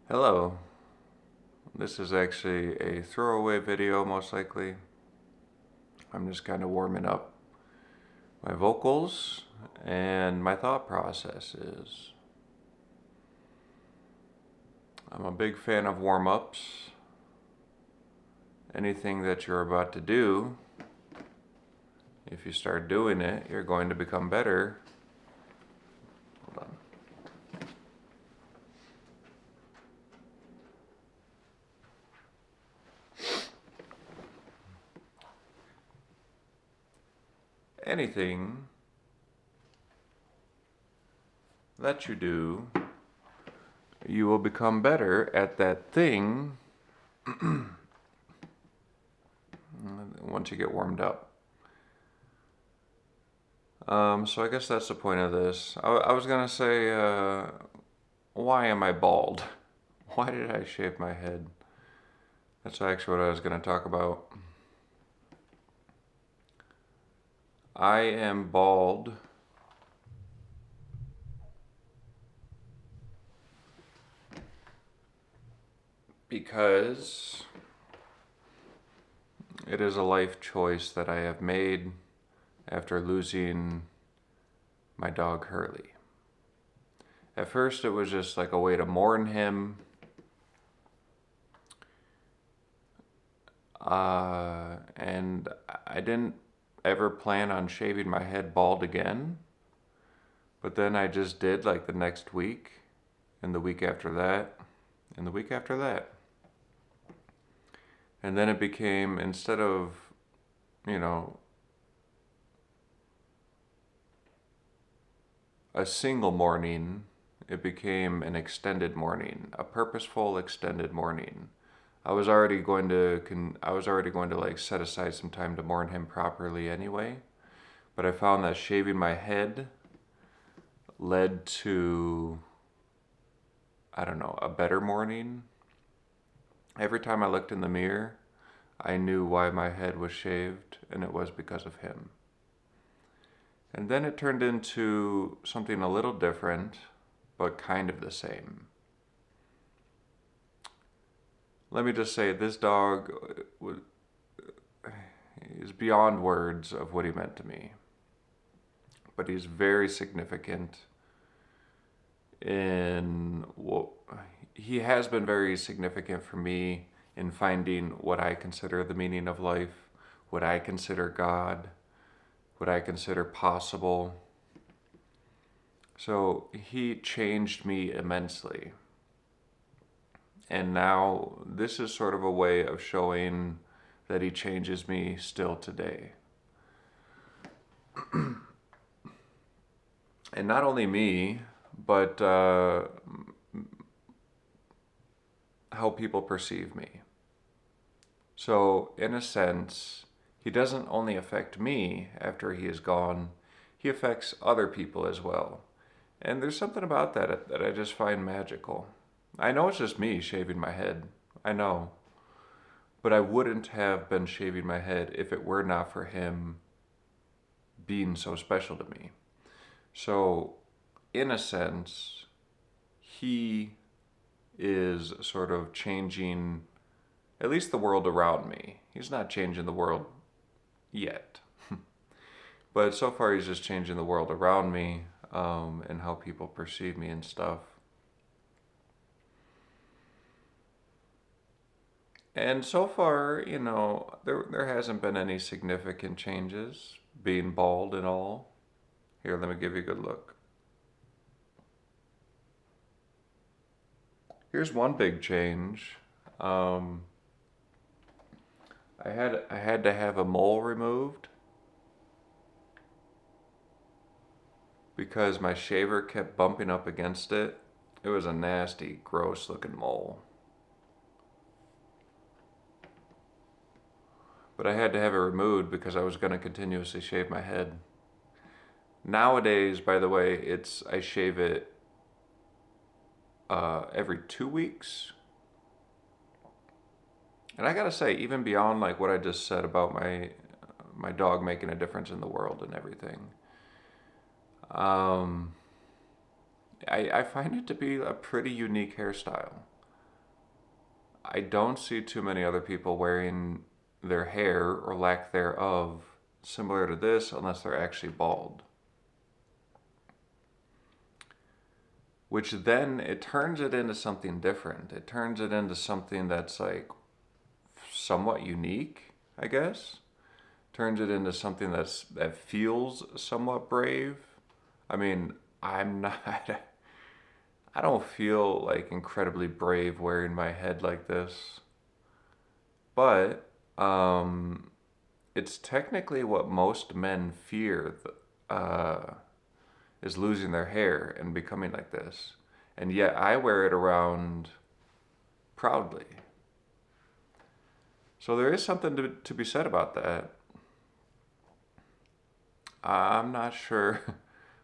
Hello, this is actually a throwaway video most likely. I'm just kind of warming up my vocals and my thought processes. I'm a big fan of warm-ups. Anything that you're about to do, if you start doing it, you're going to become better. Hold on. Anything that you do, you will become better at that thing once you get warmed up. So I guess that's the point of this. I was gonna say, why am I bald? Why did I shave my head? That's actually what I was gonna talk about. I am bald because it is a life choice that I have made after losing my dog Hurley. At first, it was just like a way to mourn him. And I didn't ever plan on shaving my head bald again. But then I just did like the next week, and the week after that, and the week after that. And then it became, instead of, you know, a single morning, it became an extended morning, a purposeful extended morning. I was already going to like set aside some time to mourn him properly anyway, but I found that shaving my head led to, I don't know, a better morning. Every time I looked in the mirror, I knew why my head was shaved, and it was because of him. And then it turned into something a little different, but kind of the same. Let me just say, this dog is beyond words of what he meant to me. But he's very significant in what he has been very significant for me in finding what I consider the meaning of life, what I consider God, what I consider possible. So he changed me immensely. And now this is sort of a way of showing that he changes me still today. And not only me, but how people perceive me. So, in a sense, he doesn't only affect me after he is gone, he affects other people as well. And there's something about that I just find magical. I know it's just me shaving my head. I know. But I wouldn't have been shaving my head if it were not for him being so special to me. So, in a sense, he is sort of changing at least the world around me. He's not changing the world yet. But so far, he's just changing the world around me, and how people perceive me and stuff. And so far, there hasn't been any significant changes, being bald and all. Here, let me give you a good look. Here's one big change. Um, I had to have a mole removed because my shaver kept bumping up against it. It was a nasty, gross looking mole. But I had to have it removed because I was going to continuously shave my head. Nowadays, by the way, I shave it every 2 weeks. And I gotta say, even beyond like what I just said about my dog making a difference in the world and everything, um, I find it to be a pretty unique hairstyle. I don't see too many other people wearing their hair or lack thereof similar to this unless they're actually bald. Which then it turns it into something different. It turns it into something that's like somewhat unique, I guess. Turns it into something that feels somewhat brave. I mean, I'm not I don't feel like incredibly brave wearing my head like this. But it's technically what most men fear uh, is losing their hair and becoming like this. And yet I wear it around proudly. So there is something to be said about that. I'm not sure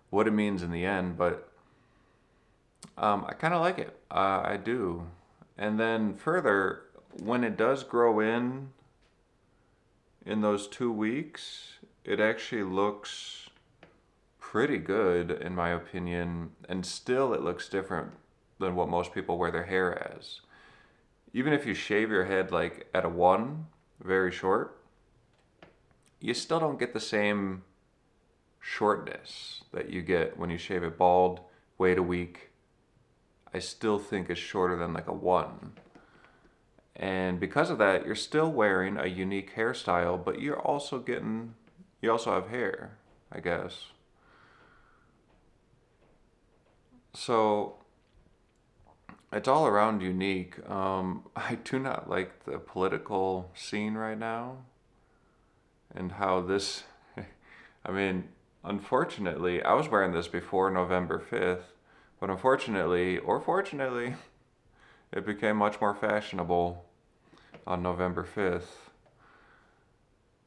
what it means in the end, but I kind of like it. I do. And then further, when it does grow in those 2 weeks, it actually looks pretty good in my opinion, and still it looks different than what most people wear their hair as. Even if you shave your head like at a 1, very short, you still don't get the same shortness that you get when you shave it bald. Wait a week, I still think is shorter than like a 1. And because of that, you're still wearing a unique hairstyle, but you also have hair, I guess. So it's all around unique. I do not like the political scene right now and how this, I mean, unfortunately, I was wearing this before November 5th, but unfortunately, or fortunately, it became much more fashionable on November 5th,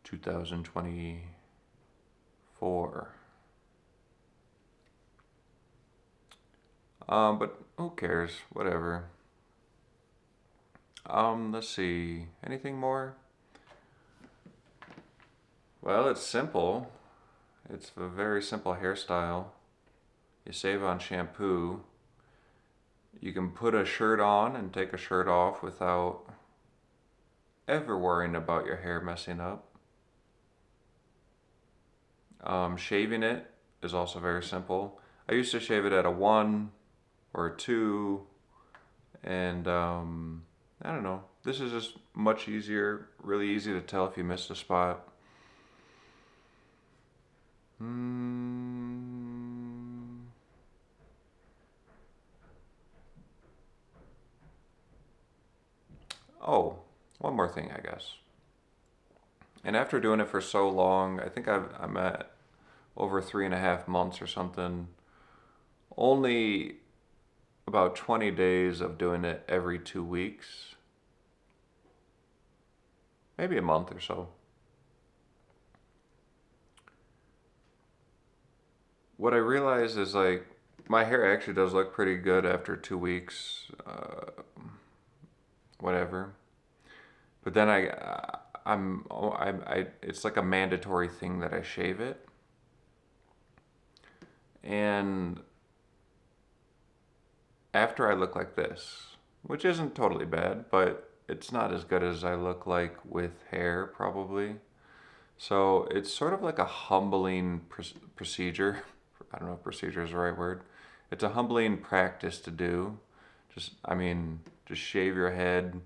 2024. But who cares? Whatever. Let's see. Anything more? Well, it's simple. It's a very simple hairstyle. You save on shampoo. You can put a shirt on and take a shirt off without ever worrying about your hair messing up. Shaving it is also very simple. I used to shave it at a 1 or a 2, and I don't know. This is just much easier, really easy to tell if you missed a spot. Mm. Oh, one more thing, I guess. And after doing it for so long, I think I'm at over 3.5 months or something. Only about 20 days of doing it every 2 weeks, maybe a month or so. What I realized is like my hair actually does look pretty good after 2 weeks, whatever. But then it's like a mandatory thing that I shave it. And after I look like this, which isn't totally bad, but it's not as good as I look like with hair, probably. So it's sort of like a humbling procedure. I don't know if procedure is the right word. It's a humbling practice to do. Just shave your head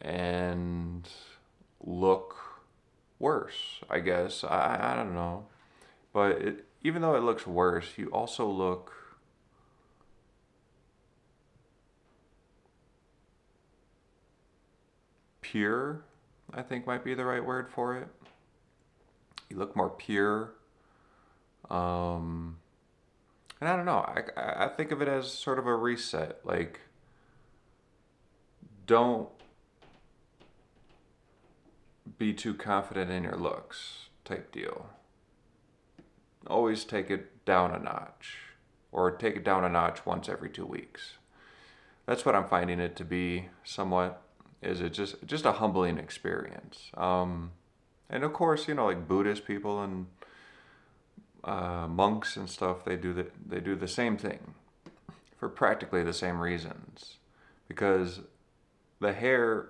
and look worse, I guess. I don't know. But even though it looks worse, you also look pure, I think might be the right word for it. You look more pure. Um, and I don't know. I think of it as sort of a reset. Like, don't be too confident in your looks type deal. Always take it down a notch, or take it down a notch once every 2 weeks. That's what I'm finding it to be somewhat. Is it just a humbling experience? And of course, like Buddhist people and monks and stuff, they do the same thing for practically the same reasons, because the hair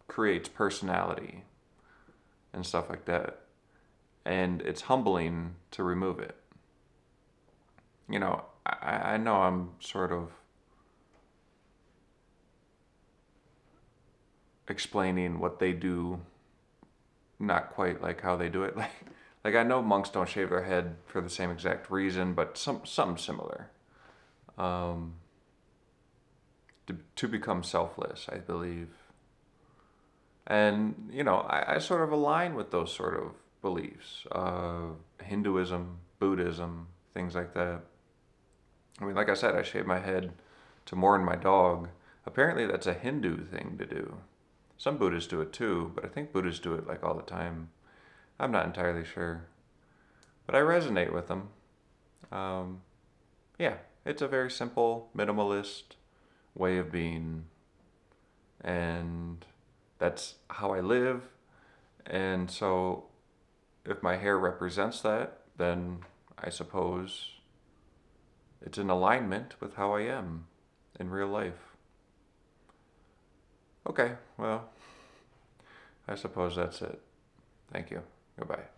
creates personality and stuff like that. And it's humbling to remove it. I know I'm sort of explaining what they do, not quite like how they do it. Like I know monks don't shave their head for the same exact reason, but something similar. Um, to become selfless, I believe. And, I sort of align with those sort of beliefs. Hinduism, Buddhism, things like that. I mean, like I said, I shave my head to mourn my dog. Apparently, that's a Hindu thing to do. Some Buddhists do it too, but I think Buddhists do it like all the time. I'm not entirely sure. But I resonate with them. Um, yeah, it's a very simple, minimalist way of being. And that's how I live. And so if my hair represents that, then I suppose it's in alignment with how I am in real life. Okay, well, I suppose that's it. Thank you. Goodbye.